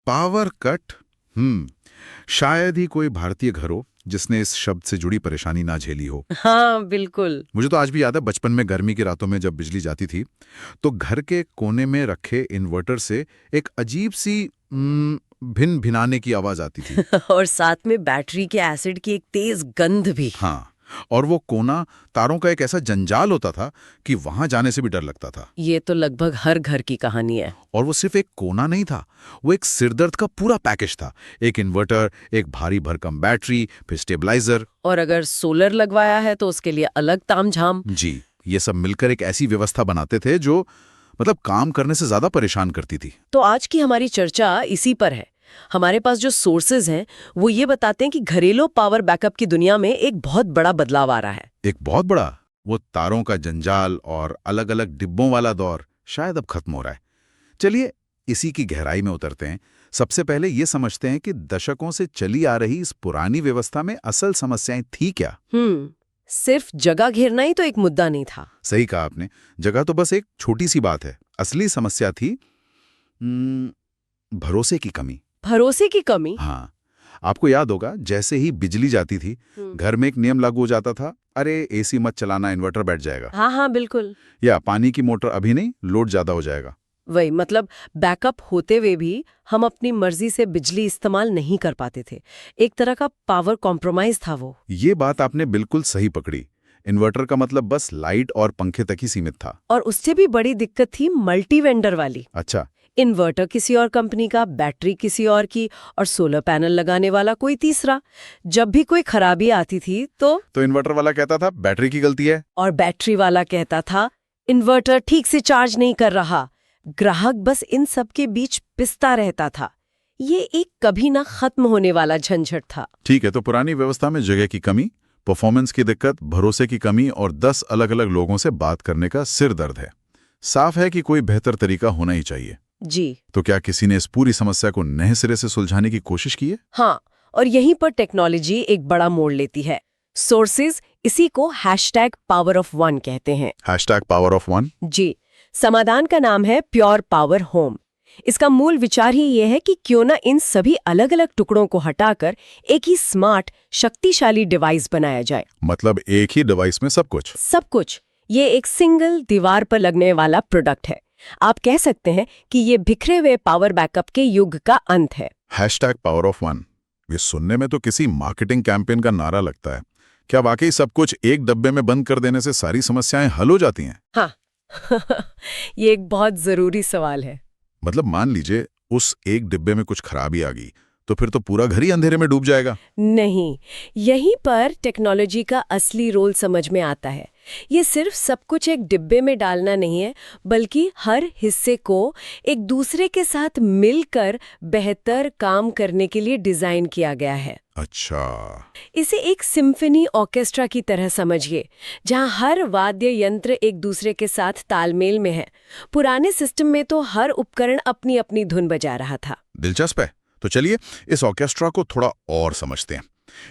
Power cut. शायद ही कोई भारतीय घर हो जिसने इस शब्द से जुड़ी परेशानी ना झेली हो। हाँ बिल्कुल। मुझे तो आज भी याद है, बचपन में गर्मी की रातों में जब बिजली जाती थी तो घर के कोने में रखे इन्वर्टर से एक अजीब सी भिन भिनाने की आवाज आती थी। और साथ में बैटरी के एसिड की एक तेज गंध भी। हाँ, और वो कोना तारों का एक ऐसा जंजाल होता था कि वहां जाने से भी डर लगता था। ये तो लगभग हर घर की कहानी है। और वो सिर्फ एक कोना नहीं था, वो एक सिरदर्द का पूरा पैकेज था। एक इन्वर्टर, एक भारी भरकम बैटरी, फिर स्टेबलाइजर। और अगर सोलर लगवाया है तो उसके लिए अलग तामझाम। जी, ये सब मिलकर एक ऐसी व्यवस्था बनाते थे जो मतलब काम करने से ज्यादा परेशान करती थी। तो आज की हमारी चर्चा इसी पर है। हमारे पास जो सोर्सेज हैं वो ये बताते हैं कि घरेलू पावर बैकअप की दुनिया में एक बहुत बड़ा बदलाव आ रहा है। एक बहुत बड़ा, वो तारों का जंजाल और अलग अलग डिब्बों वाला दौर शायद अब खत्म हो रहा है। चलिए इसी की गहराई में उतरते हैं। सबसे पहले ये समझते हैं कि दशकों से चली आ रही इस पुरानी व्यवस्था में असल समस्याएं थी क्या। सिर्फ जगह घेरना ही तो एक मुद्दा नहीं था। सही कहा आपने, जगह तो बस एक छोटी सी बात है। असली समस्या थी भरोसे की कमी। भरोसे की कमी? हाँ, आपको याद होगा जैसे ही बिजली जाती थी घर में एक नियम लागू हो जाता था, अरे एसी मत चलाना, इन्वर्टर बैठ जाएगा। हाँ हाँ बिल्कुल। या पानी की मोटर अभी नहीं, लोड ज्यादा हो जाएगा। वही मतलब बैकअप होते हुए भी हम अपनी मर्जी से बिजली इस्तेमाल नहीं कर पाते थे। एक तरह का पावर कॉम्प्रोमाइज था वो। ये बात आपने बिल्कुल सही पकड़ी। इन्वर्टर का मतलब बस लाइट और पंखे तक ही सीमित था। और उससे भी बड़ी दिक्कत थी मल्टी वेंडर वाली। अच्छा। इन्वर्टर किसी और कंपनी का, बैटरी किसी और की, और सोलर पैनल लगाने वाला कोई तीसरा। जब भी कोई खराबी आती थी तो इन्वर्टर वाला कहता था बैटरी की गलती है, और बैटरी वाला कहता था इन्वर्टर ठीक से चार्ज नहीं कर रहा। ग्राहक बस इन सब के बीच पिसता रहता था। ये एक कभी ना खत्म होने वाला झंझट था। ठीक है, तो पुरानी व्यवस्था में जगह की कमी, परफॉर्मेंस की दिक्कत, भरोसे की कमी और 10 अलग अलग लोगों से बात करने का सिर दर्द है। साफ है कि कोई बेहतर तरीका होना ही चाहिए। जी। तो क्या किसी ने इस पूरी समस्या को नए सिरे से सुलझाने की कोशिश की है? हाँ, और यहीं पर टेक्नोलॉजी एक बड़ा मोड़ लेती है। सोर्सेज इसी को #PowerOf1 कहते हैं। #PowerOf1? जी। समाधान का नाम है प्योर पावर होम। इसका मूल विचार ही ये है कि क्यों ना इन सभी अलग अलग टुकड़ों को हटाकर एक ही स्मार्ट शक्तिशाली डिवाइस बनाया जाए। मतलब एक ही डिवाइस में सब कुछ? सब कुछ। ये एक सिंगल दीवार पर लगने वाला प्रोडक्ट है। आप कह सकते हैं कि ये बिखरे हुए पावर बैकअप के युग का अंत है। #PowerOf1, ये सुनने में तो किसी मार्केटिंग कैंपेन का नारा लगता है। क्या वाकई सब कुछ एक डब्बे में बंद कर देने से सारी समस्याएं हल हो जाती हैं? हाँ ये एक बहुत जरूरी सवाल है। मतलब मान लीजिए उस एक डिब्बे में कुछ खराबी आ गई तो फिर तो पूरा घर ही अंधेरे में डूब जाएगा। नहीं, यहीं पर टेक्नोलॉजी का असली रोल समझ में आता है। ये सिर्फ सब कुछ एक डिब्बे में डालना नहीं है, बल्कि हर हिस्से को एक दूसरे के साथ मिलकर बेहतर काम करने के लिए डिजाइन किया गया है। अच्छा। इसे एक सिम्फनी ऑर्केस्ट्रा की तरह समझिए, जहां हर वाद्य यंत्र एक दूसरे के साथ तालमेल में है। पुराने सिस्टम में तो हर उपकरण अपनी अपनी धुन बजा रहा था। दिलचस्प है। तो चलिए इस ऑर्केस्ट्रा को थोड़ा और समझते हैं।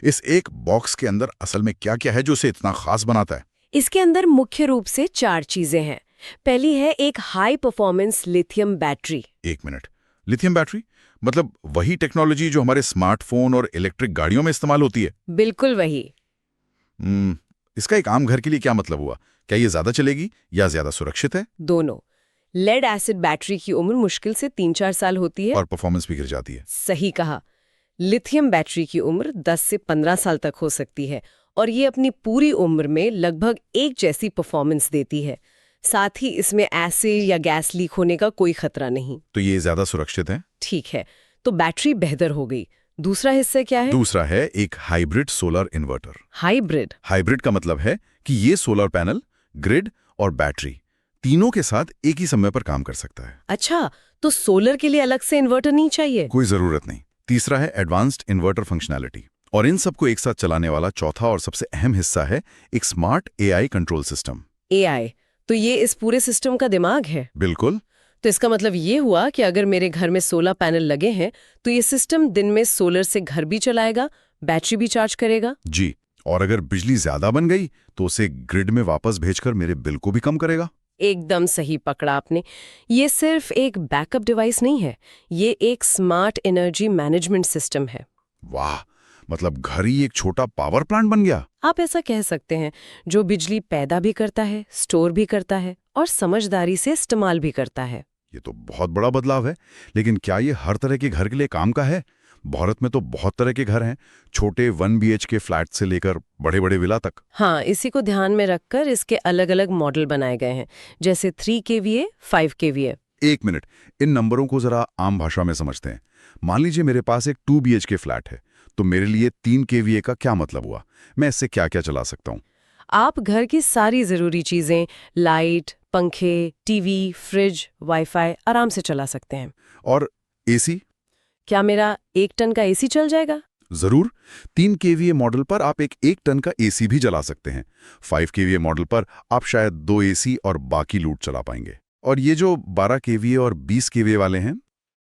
इस एक बॉक्स के अंदर असल में क्या क्या है जो इसे इतना खास बनाता है? इसके अंदर मुख्य रूप से 4 चीजें हैं। पहली है एक high performance lithium battery. 1 minute, lithium battery मतलब वही टेक्नोलॉजी जो हमारे स्मार्टफोन और इलेक्ट्रिक गाड़ियों में इस्तेमाल होती है? बिल्कुल वही। इसका एक आम घर के लिए क्या मतलब हुआ? क्या ये ज्यादा चलेगी या ज्यादा सुरक्षित है? दोनों। लेड एसिड बैटरी की उम्र मुश्किल से 3-4 साल होती है और परफॉर्मेंस भी गिर जाती है। सही कहा। लिथियम बैटरी की उम्र 10 से 15 साल तक हो सकती है, और ये अपनी पूरी उम्र में लगभग एक जैसी परफॉर्मेंस देती है। साथ ही इसमें एसिड या गैस लीक होने का कोई खतरा नहीं। तो ये ज्यादा सुरक्षित है। ठीक है, तो बैटरी बेहतर हो गई। दूसरा हिस्सा क्या है? दूसरा है एक hybrid solar inverter. Hybrid? Hybrid का मतलब है कि ये सोलर पैनल, ग्रिड और बैटरी तीनों के साथ एक ही समय पर काम कर सकता है। अच्छा, तो सोलर के लिए अलग से इन्वर्टर नहीं चाहिए? कोई जरूरत नहीं। तीसरा है एडवांस्ड इन्वर्टर फंक्शनैलिटी। और इन सबको एक साथ चलाने वाला चौथा और सबसे अहम हिस्सा है एक smart AI control system. AI? तो ये इस पूरे सिस्टम का दिमाग है? बिल्कुल। तो इसका मतलब ये हुआ कि अगर मेरे घर में सोलर पैनल लगे हैं तो ये सिस्टम दिन में सोलर से घर भी चलाएगा, बैटरी भी चार्ज करेगा। जी, और अगर बिजली ज्यादा बन गई तो उसे ग्रिड में वापस भेजकर मेरे बिल को भी कम करेगा। एकदम सही पकड़ा आपने। ये सिर्फ एक बैकअप डिवाइस नहीं है, ये एक स्मार्ट एनर्जी मैनेजमेंट सिस्टम है। वाह, मतलब घर ही एक छोटा पावर प्लांट बन गया। आप ऐसा कह सकते हैं, जो बिजली पैदा भी करता है, स्टोर भी करता है और समझदारी से इस्तेमाल भी करता है। ये तो बहुत बड़ा बदलाव है। लेकिन क्या ये हर तरह के घर के लिए काम का है? भारत में तो बहुत तरह के घर हैं, छोटे 1 BHK फ्लैट से लेकर बड़े बड़े विला तक। हाँ, इसी को ध्यान में रखकर इसके अलग अलग मॉडल बनाए गए हैं, जैसे 3 kVA, 5 kVA। एक मिनट, इन नंबरों को जरा आम भाषा में समझते हैं। मान लीजिए मेरे पास एक 2 BHK फ्लैट है, तो मेरे लिए 3 kVA का क्या मतलब हुआ? मैं इससे क्या क्या चला सकता हूँ? आप घर की सारी जरूरी चीजें, लाइट, पंखे, टीवी, फ्रिज, वाईफाई आराम से चला सकते हैं। और एसी? क्या मेरा 1 टन का एसी चल जाएगा? जरूर। 3 kVA मॉडल पर आप एक 1 टन का एसी भी जला सकते हैं। 5 kVA मॉडल पर आप शायद 2 एसी और बाकी लूट चला पाएंगे। और ये जो 12 kVA और 20 kVA वाले हैं?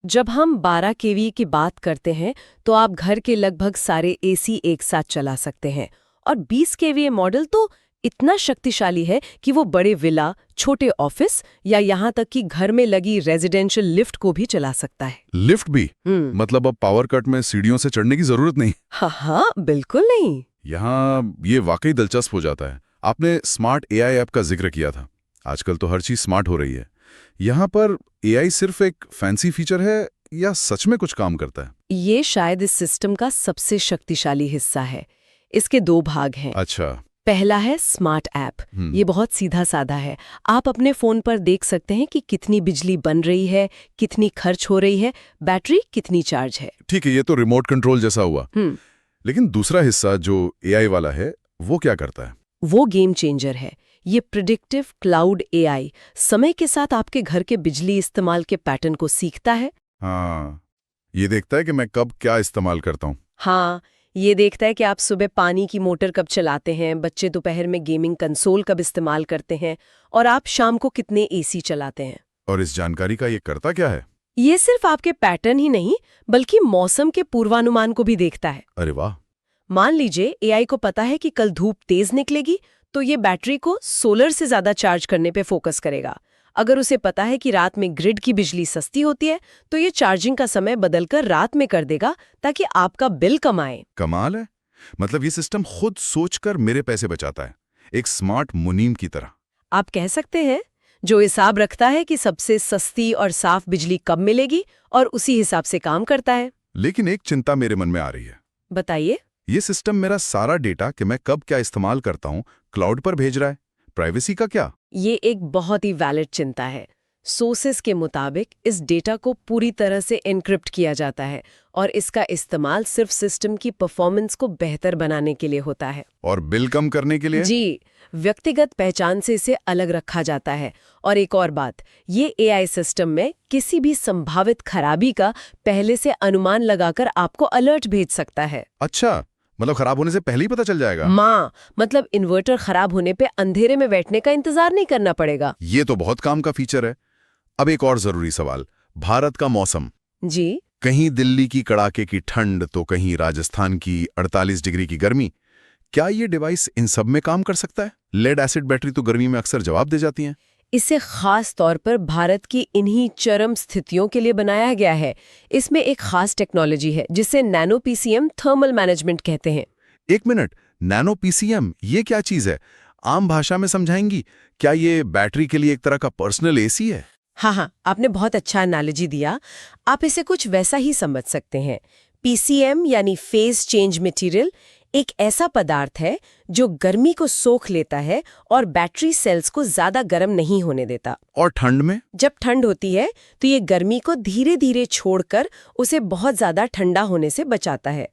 जब हम 12 kVA की बात करते हैं तो आप घर के लगभग सारे एसी एक साथ चला सकते हैं, और 20 kVA मॉडल तो इतना शक्तिशाली है कि वो बड़े विला, छोटे ऑफिस या यहाँ तक कि घर में लगी रेजिडेंशियल लिफ्ट को भी चला सकता है। लिफ्ट भी? मतलब अब पावर कट में सीढ़ियों से चढ़ने की जरूरत नहीं? हाँ, बिल्कुल नहीं। यहाँ ये वाकई दिलचस्प हो जाता है। आपने स्मार्ट एआई ऐप का जिक्र किया था। आजकल तो हर चीज स्मार्ट हो रही है। यहाँ पर एआई सिर्फ एक फैंसी फीचर है या सच में कुछ काम करता है? ये शायद इस सिस्टम का सबसे शक्तिशाली हिस्सा है। इसके 2 भाग हैं। अच्छा। पहला है स्मार्ट ऐप। ये बहुत सीधा साधा है। आप अपने फोन पर देख सकते हैं कि कितनी बिजली बन रही है, कितनी खर्च हो रही है, बैटरी कितनी चार्ज है। ठीक है, ये तो रिमोट कंट्रोल जैसा हुआ। लेकिन दूसरा हिस्सा जो एआई वाला है, वो क्या करता है? वो गेम चेंजर है। ये प्रिडिक्टिव क्लाउड एआई समय के साथ आपके घर के बिजली इस्तेमाल के पैटर्न को सीखता है। हाँ, ये देखता है कि मैं कब क्या इस्तेमाल करता हूँ। हाँ, ये देखता है कि आप सुबह पानी की मोटर कब चलाते हैं, बच्चे दोपहर में गेमिंग कंसोल कब इस्तेमाल करते हैं, और आप शाम को कितने एसी चलाते हैं। और इस जानकारी का ये करता क्या है? ये सिर्फ आपके पैटर्न ही नहीं, बल्कि मौसम के पूर्वानुमान को भी देखता है। अरे वाह! मान लीजिए एआई को पता है कि कल धूप तेज निकलेगी, तो ये बैटरी को सोलर से ज्यादा चार्ज करने पे फोकस करेगा। अगर उसे पता है कि रात में ग्रिड की बिजली सस्ती होती है, तो ये चार्जिंग का समय बदलकर रात में कर देगा ताकि आपका बिल कम आए। कमाल है। मतलब ये सिस्टम खुद सोचकर मेरे पैसे बचाता है, एक स्मार्ट मुनीम की तरह। आप कह सकते हैं, जो हिसाब रखता है कि सबसे सस्ती और साफ बिजली कब मिलेगी और उसी हिसाब से काम करता है। लेकिन एक चिंता मेरे मन में आ रही है। बताइए। ये सिस्टम मेरा सारा डेटा कि मैं कब क्या इस्तेमाल करता हूँ क्लाउड पर भेज रहा है। प्राइवेसी का क्या? ये एक बहुत ही वैलिड चिंता है। सोर्सेस के मुताबिक इस डेटा को पूरी तरह से एन्क्रिप्ट किया जाता है और इसका इस्तेमाल सिर्फ सिस्टम की परफॉर्मेंस को बेहतर बनाने के लिए होता है। और बिल कम करने के लिए? जी, व्यक्तिगत पहचान से इसे अलग रखा जाता है। और एक और बात, ये एआई सिस्टम में किसी भी संभावित खराबी का पहले से अनुमान लगाकर आपको अलर्ट भेज सकता है। अच्छा, मतलब खराब होने से पहले ही पता चल जाएगा? मतलब इन्वर्टर खराब होने पे अंधेरे में बैठने का इंतजार नहीं करना पड़ेगा। ये तो बहुत काम का फीचर है। अब एक और जरूरी सवाल, भारत का मौसम। जी, कहीं दिल्ली की कड़ाके की ठंड तो कहीं राजस्थान की 48 डिग्री की गर्मी। क्या ये डिवाइस इन सब में काम कर सकता है? लेड एसिड बैटरी तो गर्मी में अक्सर जवाब दे जाती हैं। इसे खास तौर पर भारत की इन्हीं चरम स्थितियों के लिए बनाया गया है। इसमें एक खास टेक्नोलॉजी है जिसे नैनो पीसीएम थर्मल मैनेजमेंट कहते हैं। एक मिनट, नैनो पीसीएम ये क्या चीज है? आम भाषा में समझाएंगी? क्या ये बैटरी के लिए एक तरह का पर्सनल एसी है? हाँ, आपने बहुत अच्छा एनालॉजी दिया। आप इसे कुछ वैसा ही समझ सकते हैं। पीसीएम यानी फेज चेंज मटेरियल एक ऐसा पदार्थ है जो गर्मी को सोख लेता है और बैटरी सेल्स को ज्यादा गर्म नहीं होने देता। और ठंड में? जब ठंड होती है तो ये गर्मी को धीरे धीरे छोड़कर उसे बहुत ज्यादा ठंडा होने से बचाता है।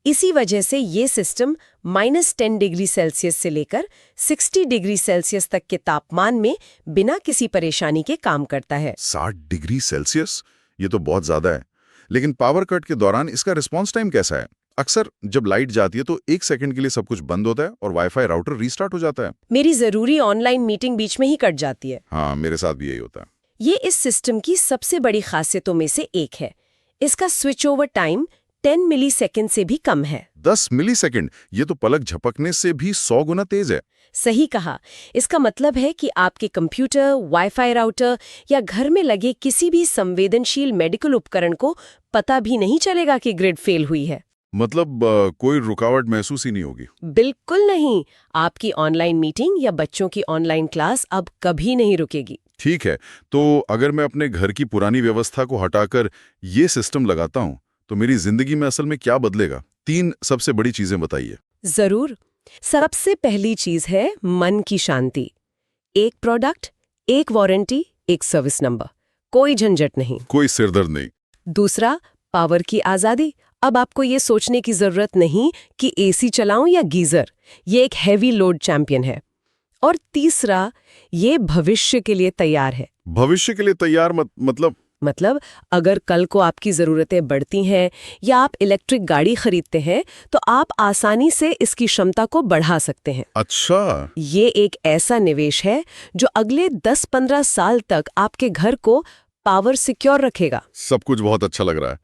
इसी वजह से ये सिस्टम -10 डिग्री सेल्सियस से लेकर 60 डिग्री सेल्सियस तक के तापमान में बिना किसी परेशानी के काम करता है। 60 डिग्री सेल्सियस? ये तो बहुत ज्यादा है। लेकिन पावर कट के दौरान इसका रिस्पॉन्स टाइम कैसा है? अक्सर जब लाइट जाती है तो 1 सेकंड के लिए सब कुछ बंद होता है और वाईफाई राउटर रीस्टार्ट हो जाता है। मेरी जरूरी ऑनलाइन मीटिंग बीच में ही कट जाती है। हाँ, मेरे साथ भी यही होता है। ये इस सिस्टम की सबसे बड़ी खासियतों में से एक है। इसका स्विच ओवर टाइम 10 मिलीसेकंड से भी कम है। 10 मिलीसेकंड? ये तो पलक झपकने से भी 100 गुना तेज है। सही कहा। इसका मतलब है कि आपके कंप्यूटर, वाईफाई राउटर या घर में लगे किसी भी संवेदनशील मेडिकल उपकरण को पता भी नहीं चलेगा कि ग्रिड फेल हुई है। मतलब कोई रुकावट महसूस ही नहीं होगी। बिल्कुल नहीं। आपकी ऑनलाइन मीटिंग या बच्चों की ऑनलाइन क्लास अब कभी नहीं रुकेगी। ठीक है, तो अगर मैं अपने घर की पुरानी व्यवस्था को हटाकर ये सिस्टम लगाता हूँ तो मेरी जिंदगी में असल में क्या बदलेगा? 3 सबसे बड़ी चीजें बताइए। जरूर। सबसे पहली चीज है मन की शांति। एक प्रोडक्ट, एक वारंटी, एक सर्विस नंबर, कोई झंझट नहीं। कोई सिरदर्द नहीं। दूसरा, पावर की आजादी। अब आपको ये सोचने की जरूरत नहीं कि एसी चलाऊं या गीजर। ये एक हैवी लोड चैंपियन है। और तीसरा, ये भविष्य के लिए तैयार है। भविष्य के लिए तैयार मतलब अगर कल को आपकी ज़रूरतें बढ़ती हैं या आप इलेक्ट्रिक गाड़ी खरीदते हैं तो आप आसानी से इसकी क्षमता को बढ़ा सकते हैं। अच्छा, ये एक ऐसा निवेश है जो अगले 10-15 साल तक आपके घर को पावर सिक्योर रखेगा। सब कुछ बहुत अच्छा लग रहा है,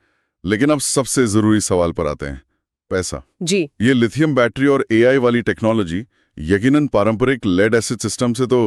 लेकिन अब सबसे जरूरी सवाल पर आते हैं, पैसा। जी, ये लिथियम बैटरी और एआई वाली टेक्नोलॉजी यकीनन पारंपरिक लेड एसिड सिस्टम से तो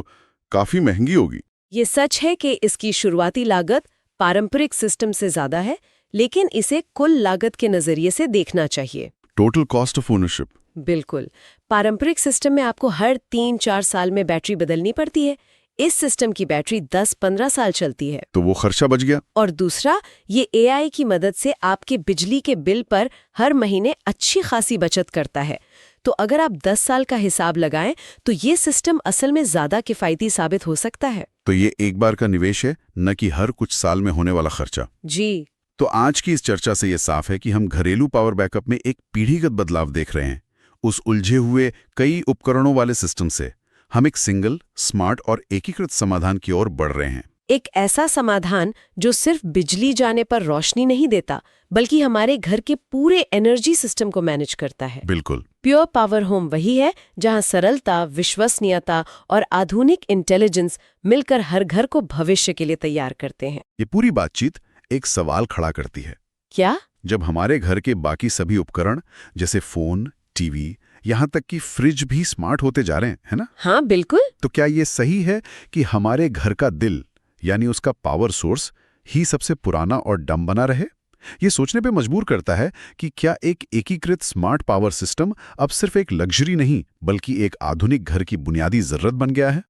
काफी महंगी होगी। ये सच है कि इसकी शुरुआती लागत पारंपरिक सिस्टम से ज्यादा है, लेकिन इसे कुल लागत के नजरिए से देखना चाहिए। Total cost of ownership. बिल्कुल। पारंपरिक सिस्टम में आपको हर 3-4 साल में बैटरी बदलनी पड़ती है। इस सिस्टम की बैटरी 10-15 साल चलती है। तो वो खर्चा बच गया। और दूसरा, ये एआई की मदद से आपके बिजली के बिल पर हर महीने अच्छी खासी बचत करता है। तो अगर आप 10 साल का हिसाब लगाएं तो ये सिस्टम असल में ज्यादा किफायती साबित हो सकता है। तो ये एक बार का निवेश है, न कि हर कुछ साल में होने वाला खर्चा। जी। तो आज की इस चर्चा से ये साफ है कि हम घरेलू पावर बैकअप में एक पीढ़ीगत बदलाव देख रहे हैं। उस उलझे हुए कई उपकरणों वाले सिस्टम से हम एक सिंगल, स्मार्ट और एकीकृत समाधान की ओर बढ़ रहे हैं। एक ऐसा समाधान जो सिर्फ बिजली जाने पर रोशनी नहीं देता, बल्कि हमारे घर के पूरे एनर्जी सिस्टम को मैनेज करता है। बिल्कुल। प्योर पावर होम वही है जहां सरलता, विश्वसनीयता और आधुनिक इंटेलिजेंस मिलकर हर घर को भविष्य के लिए तैयार करते हैं। ये पूरी बातचीत एक सवाल खड़ा करती है। क्या? जब हमारे घर के बाकी सभी उपकरण जैसे फोन, टीवी, यहाँ तक कि फ्रिज भी स्मार्ट होते जा रहे हैं, है ना? हाँ, बिल्कुल। तो क्या ये सही है कि हमारे घर का दिल, यानी उसका पावर सोर्स, ही सबसे पुराना और डम बना रहे? ये सोचने पे मजबूर करता है कि क्या एक एकीकृत स्मार्ट पावर सिस्टम अब सिर्फ एक लग्जरी नहीं, बल्कि एक आधुनिक घर की बुनियादी जरूरत बन गया है?